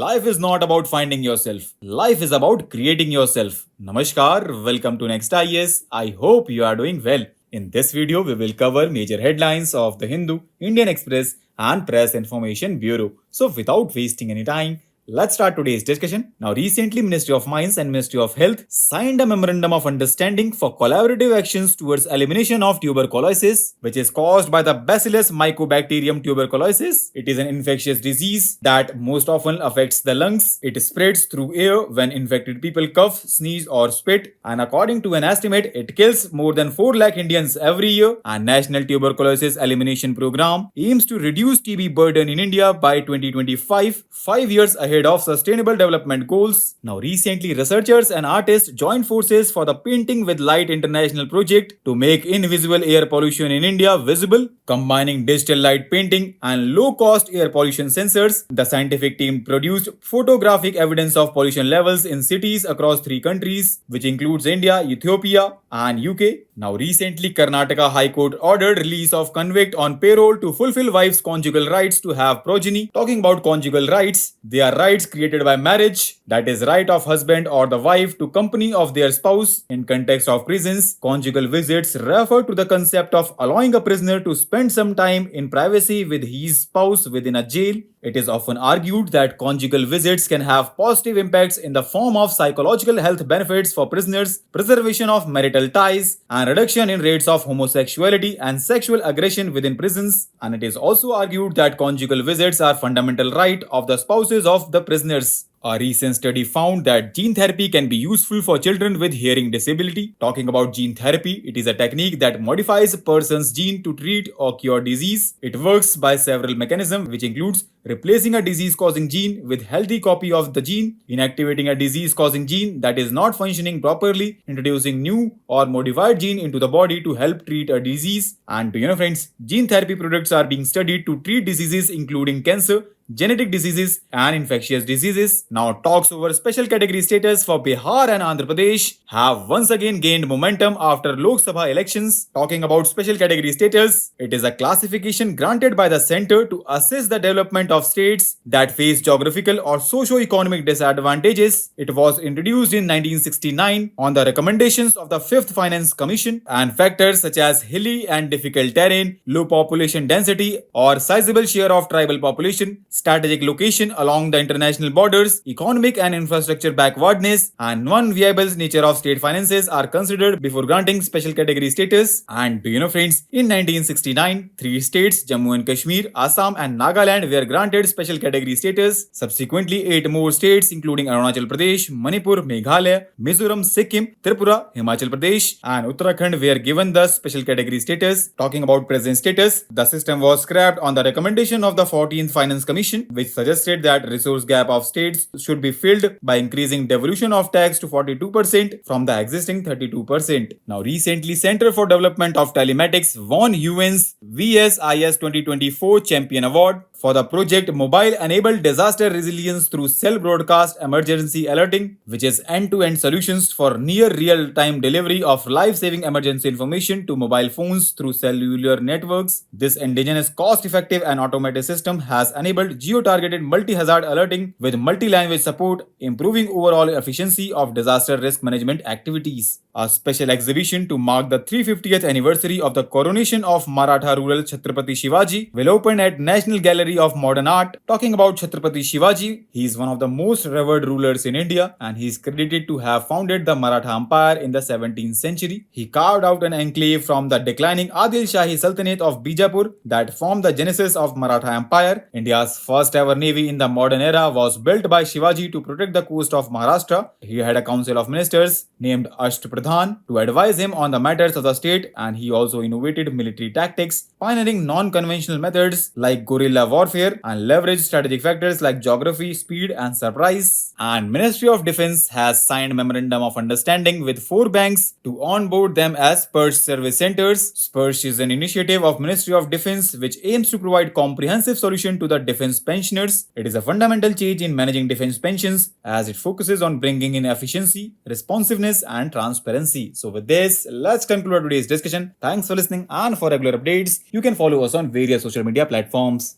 Life is not about finding yourself. Life is about creating yourself. Namaskar, welcome to Next IS. I hope you are doing well. In this video, we will cover major headlines of the Hindu, Indian Express, and Press Information Bureau. So, without wasting any time, let's start today's discussion. Now, recently, Ministry of Mines and Ministry of Health signed a memorandum of understanding for collaborative actions towards elimination of tuberculosis, which is caused by the Bacillus Mycobacterium tuberculosis. It is an infectious disease that most often affects the lungs. It spreads through air when infected people cough, sneeze, or spit. And according to an estimate, it kills more than 4 lakh Indians every year. And National Tuberculosis Elimination Program aims to reduce TB burden in India by 2025, 5 years ahead of Sustainable Development Goals. Now, recently, researchers and artists joined forces for the Painting with Light International project to make invisible air pollution in India visible, combining digital light painting and low-cost air pollution sensors. The scientific team produced photographic evidence of pollution levels in cities across 3 countries, which includes India, Ethiopia, and UK. Now, recently, Karnataka High Court ordered release of convict on parole to fulfill wife's conjugal rights to have progeny. Talking about conjugal rights, they are rights created by marriage, that is right of husband or the wife to company of their spouse. In context of prisons, conjugal visits refer to the concept of allowing a prisoner to spend some time in privacy with his spouse within a jail. It is often argued that conjugal visits can have positive impacts in the form of psychological health benefits for prisoners, preservation of marital ties, and reduction in rates of homosexuality and sexual aggression within prisons. And it is also argued that conjugal visits are fundamental right of the spouses of the prisoners. A recent study found that gene therapy can be useful for children with hearing disability. Talking about gene therapy, it is a technique that modifies a person's gene to treat or cure disease. It works by several mechanisms, which includes replacing a disease-causing gene with healthy copy of the gene, inactivating a disease-causing gene that is not functioning properly, introducing new or modified gene into the body to help treat a disease. And friends, gene therapy products are being studied to treat diseases including cancer, genetic diseases, and infectious diseases. Now, talks over special category status for Bihar and Andhra Pradesh have once again gained momentum after Lok Sabha elections. Talking about special category status, it is a classification granted by the center to assess the development of states that face geographical or socio-economic disadvantages. It was introduced in 1969 on the recommendations of the 5th Finance Commission, and factors such as hilly and difficult terrain, low population density, or sizable share of tribal population, strategic location along the international borders, economic and infrastructure backwardness, and non-viable nature of state finances are considered before granting special category status. And friends, in 1969, 3 states, Jammu and Kashmir, Assam, and Nagaland were granted special category status. Subsequently, 8 more states including Arunachal Pradesh, Manipur, Meghalaya, Mizoram, Sikkim, Tripura, Himachal Pradesh, and Uttarakhand were given the special category status. Talking about present status, the system was scrapped on the recommendation of the 14th Finance Commission, which suggested that resource gap of states should be filled by increasing devolution of tax to 42% from the existing 32%. Now, recently, Center for Development of Telematics won UN's VSIS 2024 Champion Award for the project Mobile Enabled Disaster Resilience through Cell Broadcast Emergency Alerting, which is end-to-end solutions for near real-time delivery of life-saving emergency information to mobile phones through cellular networks. This indigenous, cost-effective, and automated system has enabled geo-targeted multi-hazard alerting with multi-language support, improving overall efficiency of disaster risk management activities. A special exhibition to mark the 350th anniversary of the coronation of Maratha ruler Chhatrapati Shivaji will open at National Gallery of Modern Art. Talking about Chhatrapati Shivaji, he is one of the most revered rulers in India, and he is credited to have founded the Maratha Empire in the 17th century. He carved out an enclave from the declining Adil Shahi Sultanate of Bijapur that formed the genesis of Maratha Empire. India's first ever navy in the modern era was built by Shivaji to protect the coast of Maharashtra. He had a council of ministers named Ashtapradhan to advise him on the matters of the state, and he also innovated military tactics, pioneering non-conventional methods like guerrilla warfare and leveraged strategic factors like geography, speed, and surprise. And Ministry of Defense has signed memorandum of understanding with 4 banks to onboard them as Spurge service centers. Spurge is an initiative of Ministry of Defense which aims to provide comprehensive solution to the defense pensioners. It is a fundamental change in managing defense pensions as it focuses on bringing in efficiency, responsiveness, and transparency. So with this, let's conclude today's discussion. Thanks for listening, and for regular updates, you can follow us on various social media platforms.